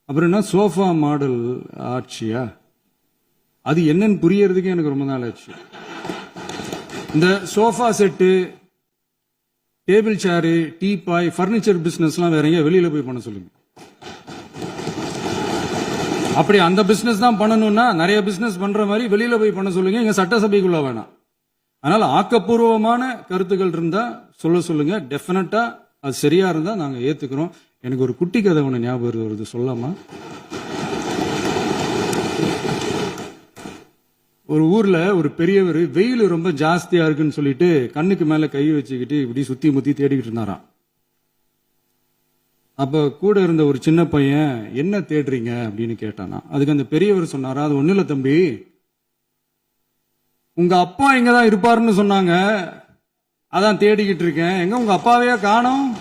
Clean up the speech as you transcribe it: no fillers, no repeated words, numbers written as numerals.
அப்புறம் என்ன sofa model ஆட்சியா? அது என்னன்னு புரியறதுக்கு எனக்கு ரொம்ப நாள் ஆச்சு. இந்த sofa set, table chair, teapoy, furniture பிசினஸ்லாம் வேற எங்க வெளியில போய் பண்ண சொல்லுங்க. அப்படி அந்த பிசினஸ் தான் பண்ணணும்னா நிறைய பிசினஸ் பண்ற மாதிரி வெளியில போய் பண்ண சொல்லுங்க. இங்க சட்டசபைக்குள்ள வேணாம். அதனால ஆக்கப்பூர்வமான கருத்துக்கள் இருந்தா சொல்லுங்க. டெஃபினட்டா அது சரியா இருந்தா நாங்க ஏத்துக்கிறோம். எனக்கு ஒரு குட்டி கதை ஒண்ணு ஞாபகம் வருது, சொல்லாமா? ஒரு ஊர்ல ஒரு பெரியவர் வெயில் ரொம்ப ஜாஸ்தியா இருக்குன்னு சொல்லிட்டு கண்ணுக்கு மேல கை வச்சுக்கிட்டு இப்படி சுத்தி முத்தி தேடிக்கிட்டு இருந்தாராம். அப்ப கூட இருந்த ஒரு சின்ன பையன், என்ன தேடுறீங்க அப்படின்னு கேட்டானா. அதுக்கு அந்த பெரியவர் சொன்னாரா, அது ஒண்ணு இல்ல தம்பி, உங்க அப்பா இங்கதான் இருப்பாருன்னு சொன்னாங்க, அதான் தேடிக்கிட்டு இருக்கேன். எங்க உங்க அப்பாவையா காணோம்?